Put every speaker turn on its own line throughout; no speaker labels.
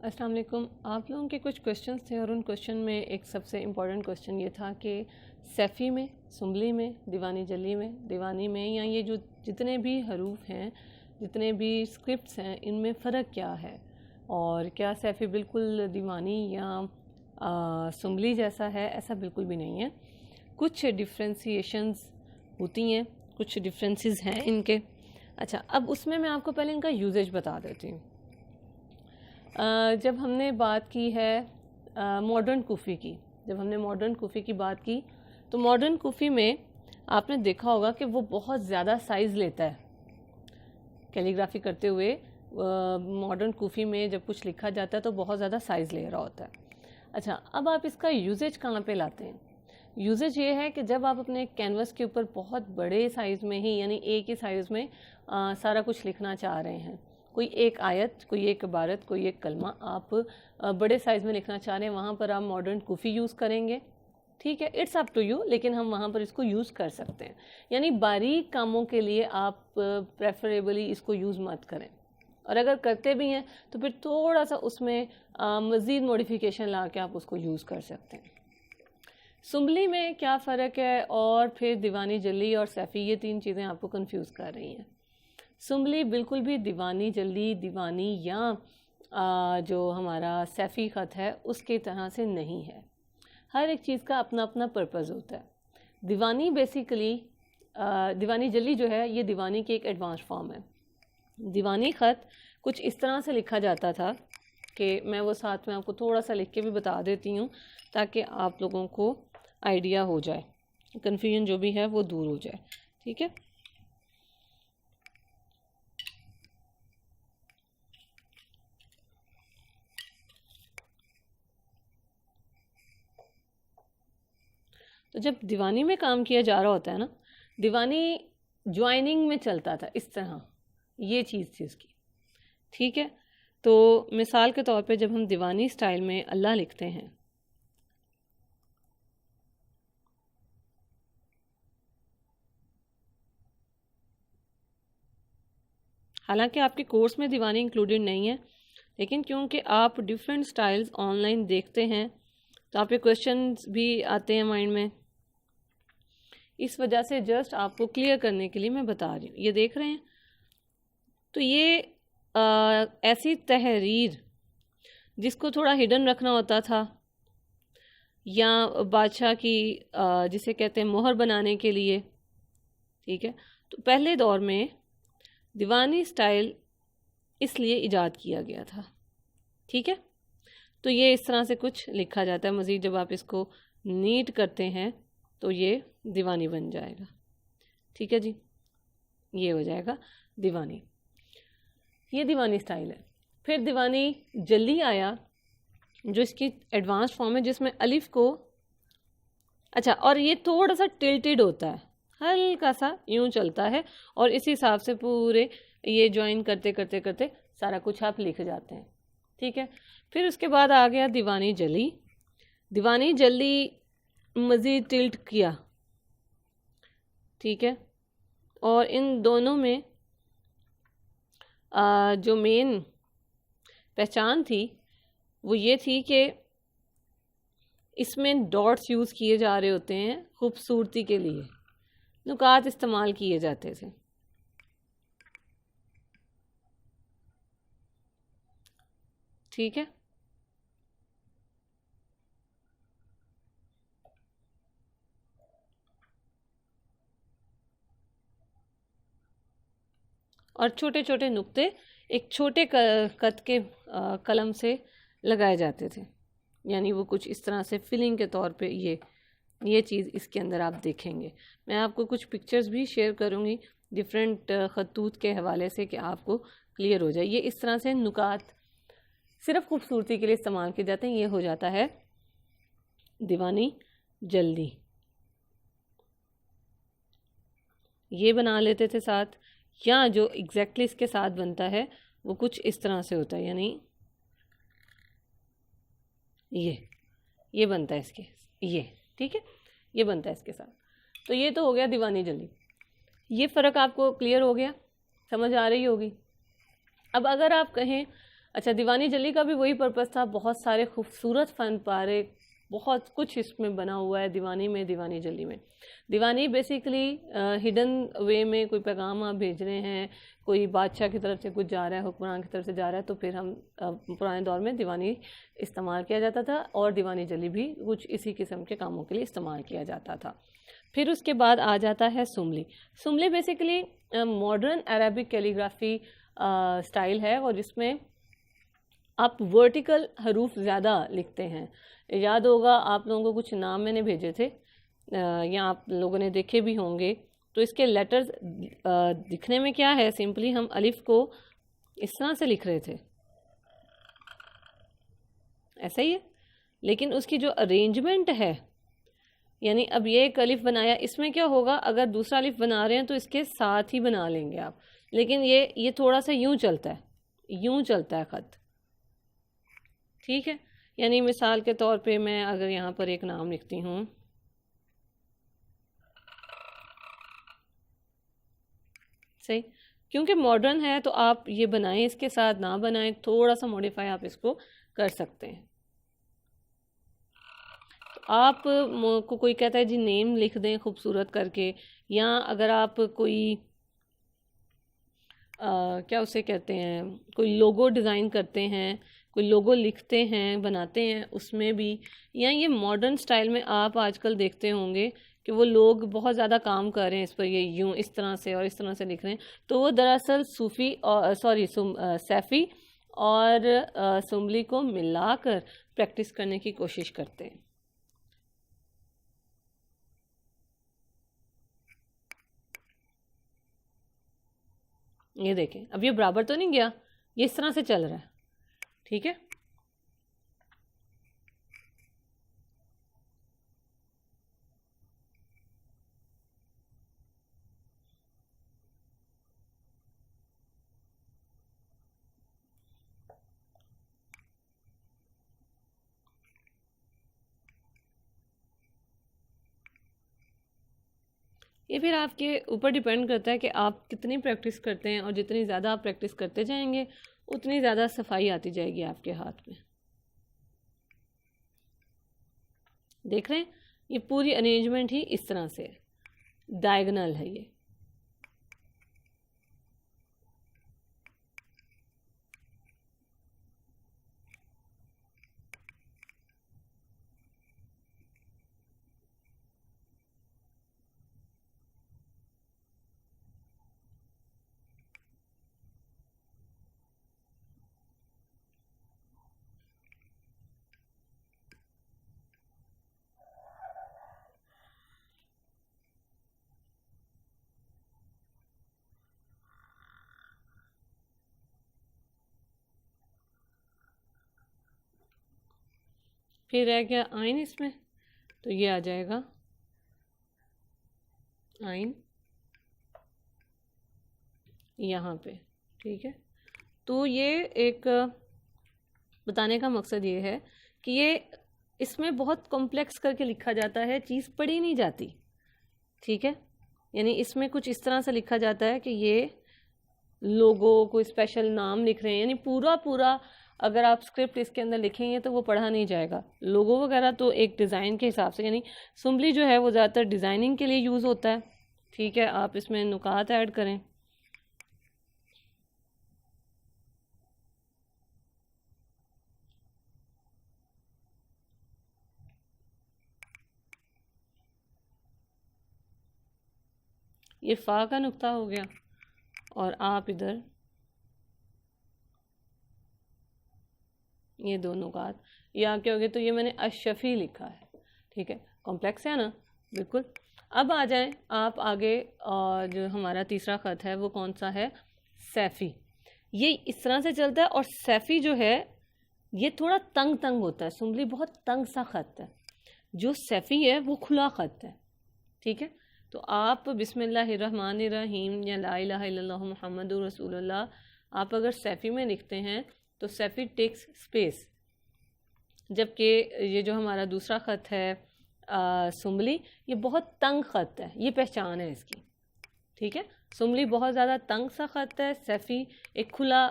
अस्सलाम वालेकुम। आप लोगों के कुछ क्वेश्चंस थे और उन क्वेश्चन में एक सबसे इम्पॉर्टेंट क्वेश्चन ये था कि सैफ़ी में, सुम्बली में, दीवानी जली में, दीवानी में या ये जो जितने भी हरूफ हैं, जितने भी स्क्रिप्ट्स हैं, इनमें फ़र्क क्या है और क्या सैफ़ी बिल्कुल दीवानी या सुम्बली जैसा है? ऐसा बिल्कुल भी नहीं है। कुछ डिफ्रेंसिएशंस होती हैं, कुछ डिफरेंसेस हैं इनके। अच्छा, अब उसमें मैं आपको पहले इनका यूजेज बता देती हूँ। जब हमने बात की है मॉडर्न कूफ़ी की, जब हमने मॉडर्न कूफ़ी की बात की तो मॉडर्न कूफ़ी में आपने देखा होगा कि वो बहुत ज़्यादा साइज़ लेता है कैलीग्राफी करते हुए। मॉडर्न कूफ़ी में जब कुछ लिखा जाता है तो बहुत ज़्यादा साइज़ ले रहा होता है। अच्छा, अब आप इसका यूजेज कहाँ पे लाते हैं? यूजेज ये है कि जब आप अपने कैनवस के ऊपर बहुत बड़े साइज़ में ही, यानी एक ही साइज़ में सारा कुछ लिखना चाह रहे हैं, कोई एक आयत, कोई एक इबारत, कोई एक कलमा आप बड़े साइज़ में लिखना चाह रहे हैं, वहाँ पर आप मॉडर्न कूफ़ी यूज़ करेंगे। ठीक है, इट्स अप टू यू, लेकिन हम वहाँ पर इसको यूज़ कर सकते हैं। यानी बारीक कामों के लिए आप प्रेफरेबली इसको यूज़ मत करें, और अगर करते भी हैं तो फिर थोड़ा सा उसमें मज़ीद मॉडिफिकेशन ला के आप उसको यूज़ कर सकते हैं। सुम्बली में क्या फ़र्क है और फिर दीवानी जली और सैफ़ी, ये तीन चीज़ें आपको कंफ्यूज कर रही हैं। सुम्बली बिल्कुल भी दीवानी जली, दीवानी या जो हमारा सैफ़ी ख़त है उसकी तरह से नहीं है। हर एक चीज़ का अपना अपना पर्पज़ होता है। दीवानी बेसिकली दीवानी जली जो है ये दीवानी की एक एडवांस फॉर्म है। दीवानी ख़त कुछ इस तरह से लिखा जाता था कि मैं वो साथ में आपको थोड़ा सा लिख के भी बता देती हूँ ताकि आप लोगों को आइडिया हो जाए, कन्फ्यूजन जो भी है वो दूर हो जाए। ठीक है, तो जब दीवानी में काम किया जा रहा होता है ना, दीवानी ज्वाइनिंग में चलता था इस तरह, ये चीज़ थी उसकी। ठीक है, तो मिसाल के तौर पे जब हम दीवानी स्टाइल में अल्लाह लिखते हैं, हालांकि आपके कोर्स में दीवानी इंक्लूडेड नहीं है, लेकिन क्योंकि आप डिफरेंट स्टाइल्स ऑनलाइन देखते हैं तो आपके क्वेश्चंस भी आते हैं माइंड में, इस वजह से जस्ट आपको क्लियर करने के लिए मैं बता रही हूँ। ये देख रहे हैं, तो ये ऐसी तहरीर जिसको थोड़ा हिडन रखना होता था, या बादशाह की जिसे कहते हैं मोहर बनाने के लिए। ठीक है, तो पहले दौर में दीवानी स्टाइल इसलिए इजाद किया गया था। ठीक है, तो ये इस तरह से कुछ लिखा जाता है। मज़ीद जब आप इसको नीट करते हैं तो ये दीवानी बन जाएगा। ठीक है जी, ये हो जाएगा दीवानी, ये दीवानी स्टाइल है। फिर दीवानी जली आया जो इसकी एडवांस फॉर्म है, जिसमें अलिफ को, अच्छा, और ये थोड़ा सा टिल्टेड होता है, हल्का सा यूं चलता है, और इस हिसाब से पूरे ये ज्वाइन करते करते करते सारा कुछ आप लिख जाते हैं। ठीक है, फिर उसके बाद आ गया दीवानी जली। दीवानी जली मज़ीद टिल्ट किया। ठीक है, और इन दोनों में जो मेन पहचान थी वो ये थी कि इसमें डॉट्स यूज़ किए जा रहे होते हैं खूबसूरती के लिए, नुकात इस्तेमाल किए जाते थे। ठीक है, और छोटे छोटे नुक्ते एक छोटे कद के कलम से लगाए जाते थे, यानी वो कुछ इस तरह से फिलिंग के तौर पे ये चीज़ इसके अंदर आप देखेंगे। मैं आपको कुछ पिक्चर्स भी शेयर करूँगी डिफरेंट खतूत के हवाले से कि आपको क्लियर हो जाए। ये इस तरह से नुकात सिर्फ खूबसूरती के लिए इस्तेमाल किए जाते हैं। ये हो जाता है दीवानी जल्दी, ये बना लेते थे साथ, या जो एग्जैक्टली इसके साथ बनता है वो कुछ इस तरह से होता है, यानी ये बनता है इसके, ये। ठीक है, ये बनता है इसके साथ। तो ये तो हो गया दीवानी जल्दी, ये फ़र्क आपको क्लियर हो गया, समझ आ रही होगी। अब अगर आप कहें अच्छा, दीवानी जली का भी वही पर्पस था, बहुत सारे खूबसूरत फन पारे, बहुत कुछ इसमें बना हुआ है दीवानी में, दीवानी जली में। दीवानी बेसिकली हिडन वे में कोई पैगाम आप भेज रहे हैं, कोई बादशाह की तरफ से कुछ जा रहा है, हुक्मरान की तरफ से जा रहा है, तो फिर हम पुराने दौर में दीवानी इस्तेमाल किया जाता था, और दीवानी जली भी कुछ इसी किस्म के कामों के लिए इस्तेमाल किया जाता था। फिर उसके बाद आ जाता है सुमली। सुमली basically modern Arabic calligraphy style है, और जिसमें आप वर्टिकल हरूफ ज़्यादा लिखते हैं। याद होगा आप लोगों को कुछ नाम मैंने भेजे थे, या आप लोगों ने देखे भी होंगे। तो इसके लेटर्स दिखने में क्या है, सिंपली हम अलिफ को इस तरह से लिख रहे थे, ऐसा ही है, लेकिन उसकी जो अरेंजमेंट है, यानी अब ये एक अलिफ बनाया, इसमें क्या होगा, अगर दूसरा अलिफ बना रहे हैं तो इसके साथ ही बना लेंगे आप, लेकिन ये थोड़ा सा यूं चलता है, यूं चलता है ख़त, ठीक है। यानी मिसाल के तौर पे मैं अगर यहाँ पर एक नाम लिखती हूँ, सही, क्योंकि मॉडर्न है तो आप ये बनाएं, इसके साथ ना बनाएं, थोड़ा सा मॉडिफाई आप इसको कर सकते हैं। तो आप को कोई कहता है जी नेम लिख दें खूबसूरत करके, या अगर आप कोई क्या उसे कहते हैं, कोई लोगो डिज़ाइन करते हैं, कोई लोगो लिखते हैं, बनाते हैं, उसमें भी, या ये मॉडर्न स्टाइल में आप आजकल देखते होंगे कि वो लोग बहुत ज़्यादा काम कर रहे हैं इस पर, ये यूं इस तरह से और इस तरह से लिख रहे हैं, तो वो दरअसल सूफ़ी और सैफ़ी और सुमली को मिलाकर प्रैक्टिस करने की कोशिश करते हैं। ये देखें, अब ये बराबर तो नहीं गया, ये इस तरह से चल रहा है, ठीक है। ये फिर आपके ऊपर डिपेंड करता है कि आप कितनी प्रैक्टिस करते हैं, और जितनी ज़्यादा आप प्रैक्टिस करते जाएंगे उतनी ज़्यादा सफाई आती जाएगी आपके हाथ में। देख रहे हैं, ये पूरी अरेंजमेंट ही इस तरह से है, डायगोनल है ये। फिर रह गया आइन इसमें, तो ये आ जाएगा आइन यहाँ पे, ठीक है। तो ये एक बताने का मकसद ये है कि ये इसमें बहुत कॉम्प्लेक्स करके लिखा जाता है, चीज़ पढ़ी नहीं जाती, ठीक है। यानी इसमें कुछ इस तरह से लिखा जाता है कि ये लोगो कोई स्पेशल नाम लिख रहे हैं, यानी पूरा पूरा अगर आप स्क्रिप्ट इसके अंदर लिखेंगे तो वो पढ़ा नहीं जाएगा। लोगो वगैरह तो एक डिज़ाइन के हिसाब से, यानी सुमली जो है वो ज़्यादातर डिज़ाइनिंग के लिए यूज़ होता है, ठीक है। आप इसमें नुकात ऐड करें, ये फ़ा का नुक्ता हो गया, और आप इधर ये दो नुकात, या क्या हो गया, तो ये मैंने अशफी लिखा है, ठीक है। कॉम्प्लेक्स है ना, बिल्कुल। अब आ जाएं आप आगे, और जो हमारा तीसरा ख़त है वो कौन सा है, सैफ़ी। ये इस तरह से चलता है, और सैफ़ी जो है ये थोड़ा तंग तंग होता है, सुमली बहुत तंग सा ख़त है, जो सैफ़ी है वो खुला ख़त है, ठीक है। तो आप बिस्मिल्लाहिर्रहमानिर्रहीम या ला इलाहा इल्लल्लाह मुहम्मदुर रसूलुल्लाह, आप अगर सैफ़ी में लिखते हैं तो सैफ़ी टेक्स स्पेस, जबकि ये जो हमारा दूसरा ख़त है सुमली, ये बहुत तंग ख़त है, ये पहचान है इसकी, ठीक है। सुमली बहुत ज़्यादा तंग सा ख़त है, सैफ़ी एक खुला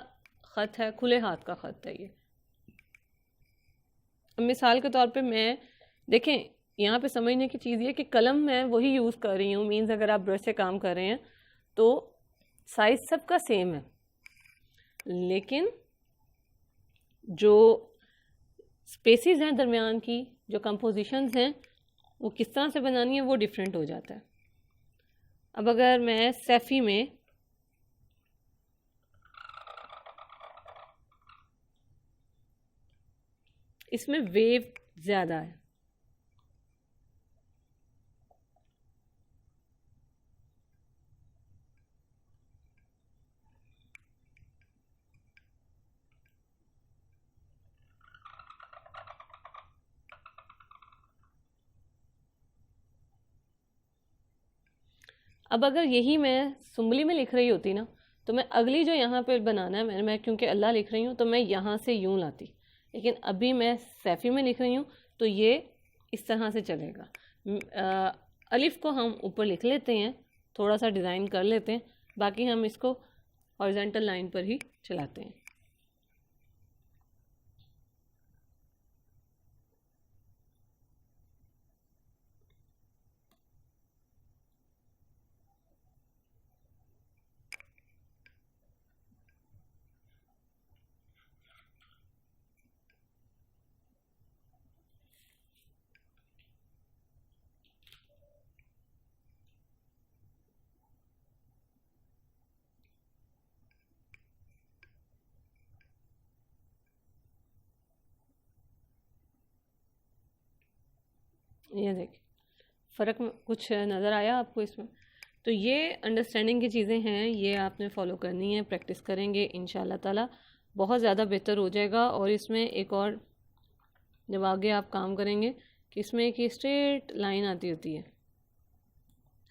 ख़त है, खुले हाथ का ख़त है ये। अब मिसाल के तौर पे मैं देखें, यहाँ पे समझने की चीज़ ये कि कलम मैं वही यूज़ कर रही हूँ, मीन्स अगर आप ब्रश से काम कर रहे हैं तो साइज सबका सेम है, लेकिन जो स्पेसिस हैं दरमियान की, जो कंपोजिशंस हैं, वो किस तरह से बनानी है वो डिफरेंट हो जाता है। अब अगर मैं सैफ़ी में इसमें वेव ज़्यादा है, अब अगर यही मैं सुम्बली में लिख रही होती ना, तो मैं अगली जो यहाँ पे बनाना है, मैं क्योंकि अल्लाह लिख रही हूँ तो मैं यहाँ से यूँ लाती, लेकिन अभी मैं सैफ़ी में लिख रही हूँ तो ये इस तरह से चलेगा। अलिफ को हम ऊपर लिख लेते हैं, थोड़ा सा डिज़ाइन कर लेते हैं, बाकी हम इसको हॉरिजॉन्टल लाइन पर ही चलाते हैं। ये देखिए फ़र्क कुछ नज़र आया आपको इसमें? तो ये अंडरस्टैंडिंग की चीज़ें हैं, ये आपने फॉलो करनी है, प्रैक्टिस करेंगे इंशाल्लाह ताला बहुत ज़्यादा बेहतर हो जाएगा। और इसमें एक और, जब आगे आप काम करेंगे कि इसमें एक स्ट्रेट लाइन आती होती है,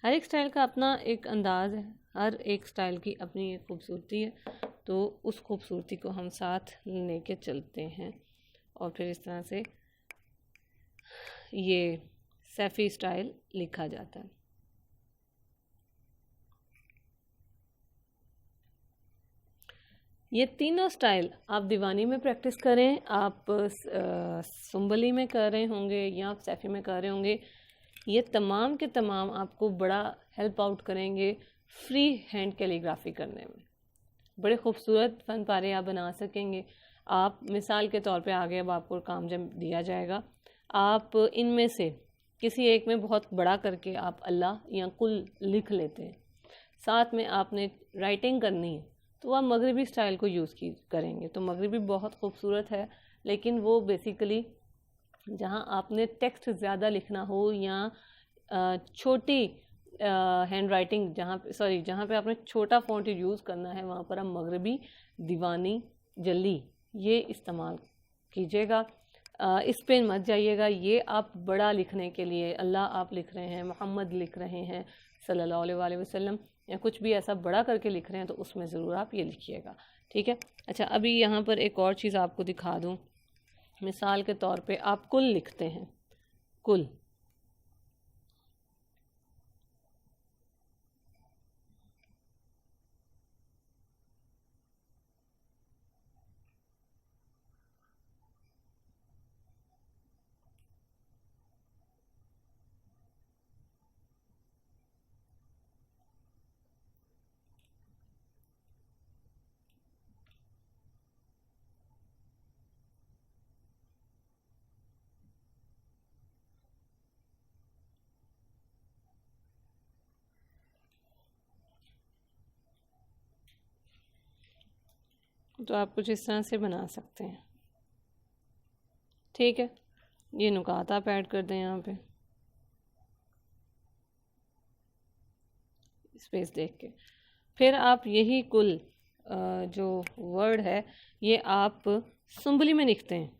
हर एक स्टाइल का अपना एक अंदाज़ है, हर एक स्टाइल की अपनी एक खूबसूरती है, तो उस खूबसूरती को हम साथ लेके चलते हैं और फिर इस तरह से ये सैफ़ी स्टाइल लिखा जाता है। ये तीनों स्टाइल आप दीवानी में प्रैक्टिस करें, आप सुम्बली में कर रहे होंगे या आप सैफ़ी में कर रहे होंगे, ये तमाम के तमाम आपको बड़ा हेल्प आउट करेंगे फ्री हैंड कैलीग्राफी करने में। बड़े खूबसूरत फ़न पारे आप बना सकेंगे। आप मिसाल के तौर पे आगे अब आपको काम जब दिया जाएगा, आप इनमें से किसी एक में बहुत बड़ा करके आप अल्लाह या कुल लिख लेते हैं, साथ में आपने राइटिंग करनी है तो आप मगरिबी स्टाइल को यूज़ करेंगे। तो मगरिबी बहुत खूबसूरत है, लेकिन वो बेसिकली जहाँ आपने टेक्स्ट ज़्यादा लिखना हो या छोटी हैंड राइटिंग, जहाँ पे आपने छोटा फ़ॉन्ट यूज़ करना है, वहाँ पर आप मगरिबी, दीवानी, जली ये इस्तेमाल कीजिएगा। इस पे मत जाइएगा। ये आप बड़ा लिखने के लिए, अल्लाह आप लिख रहे हैं, मोहम्मद लिख रहे हैं सल्लल्लाहु अलैहि वसल्लम, या कुछ भी ऐसा बड़ा करके लिख रहे हैं, तो उसमें ज़रूर आप ये लिखिएगा, ठीक है। अच्छा, अभी यहाँ पर एक और चीज़ आपको दिखा दूँ। मिसाल के तौर पे आप कुल लिखते हैं, कुल, तो आप कुछ इस तरह से बना सकते हैं, ठीक है। ये नुकात आप ऐड कर दें यहाँ पे स्पेस देख के। फिर आप यही कुल जो वर्ड है ये आप सुम्बली में लिखते हैं।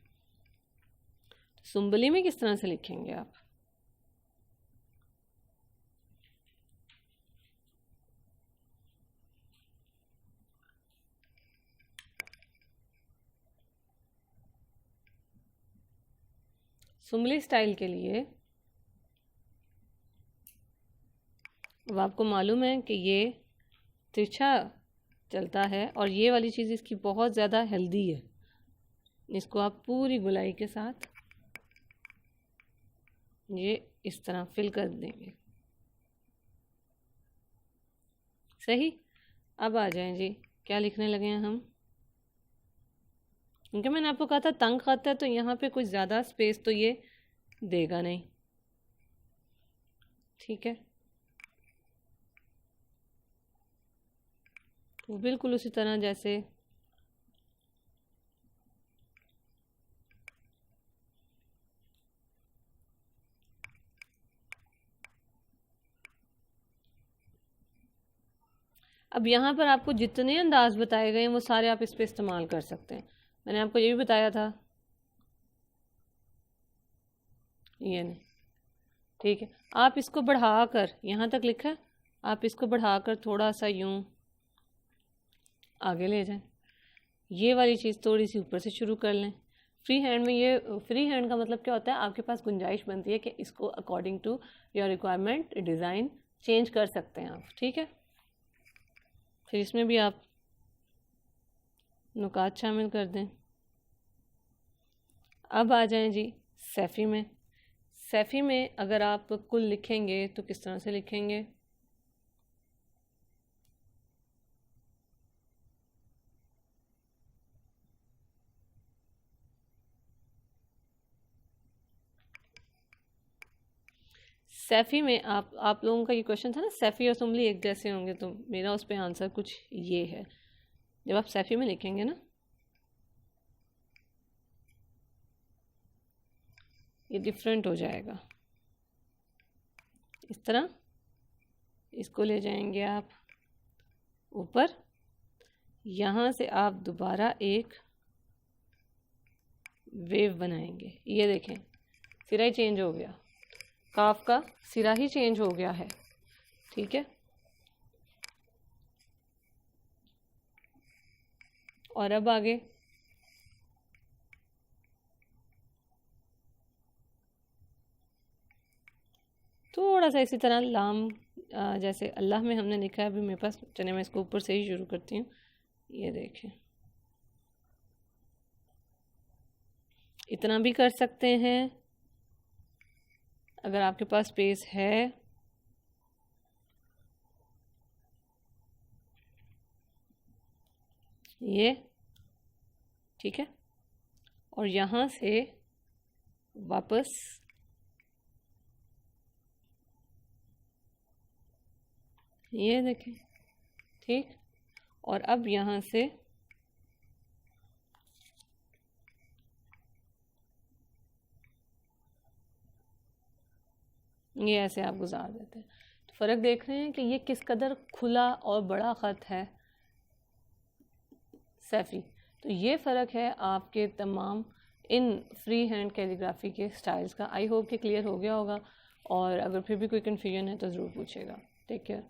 सुम्बली में किस तरह से लिखेंगे आप? सुम्बली स्टाइल के लिए अब आपको मालूम है कि ये तिरछा चलता है। और ये वाली चीज़ इसकी बहुत ज़्यादा हेल्दी है। इसको आप पूरी गुलाई के साथ ये इस तरह फिल कर देंगे। सही। अब आ जाएं जी, क्या लिखने लगे हैं हम, क्योंकि मैंने आपको कहा था तंग खत है तो यहाँ पे कुछ ज़्यादा स्पेस तो ये देगा नहीं। ठीक है, तो बिल्कुल उसी तरह जैसे अब यहाँ पर आपको जितने अंदाज बताए गए हैं वो सारे आप इस पर इस्तेमाल कर सकते हैं। मैंने आपको ये भी बताया था, ये नहीं। ठीक है, आप इसको बढ़ाकर यहाँ तक लिखा है, आप इसको बढ़ाकर थोड़ा सा यूं आगे ले जाएं। ये वाली चीज़ थोड़ी सी ऊपर से शुरू कर लें। फ्री हैंड में ये फ्री हैंड का मतलब क्या होता है, आपके पास गुंजाइश बनती है कि इसको according to your requirement design change कर सकते हैं आप। ठीक है, फिर इसमें भी आप नुकात शामिल कर दें। अब आ जाएं जी सैफ़ी में। सैफ़ी में अगर आप कुल लिखेंगे तो किस तरह से लिखेंगे, सैफ़ी में आप लोगों का ये क्वेश्चन था ना, सैफ़ी और सुमली एक जैसे होंगे, तो मेरा उस पर आंसर कुछ ये है। जब आप सैफ़ी में लिखेंगे ना, ये डिफरेंट हो जाएगा। इस तरह इसको ले जाएंगे आप ऊपर, यहाँ से आप दोबारा एक वेव बनाएंगे। ये देखें, सिरा ही चेंज हो गया, काफ का सिरा ही चेंज हो गया है। ठीक है, और अब आगे थोड़ा सा इसी तरह लाम, जैसे अल्लाह में हमने लिखा है, अभी मेरे पास चने, मैं इसको ऊपर से ही शुरू करती हूँ। ये देखें, इतना भी कर सकते हैं अगर आपके पास स्पेस है। ये ठीक है, और यहाँ से वापस ये देखें। ठीक, और अब यहाँ से ये ऐसे आप गुजार देते हैं। तो फ़र्क देख रहे हैं कि ये किस कदर खुला और बड़ा ख़त है सैफ़ी। तो ये फ़र्क है आपके तमाम इन फ्री हैंड कैलीग्राफी के स्टाइल्स का। आई होप कि क्लियर हो गया होगा, और अगर फिर भी कोई कन्फ्यूजन है तो ज़रूर पूछेगा। Take care.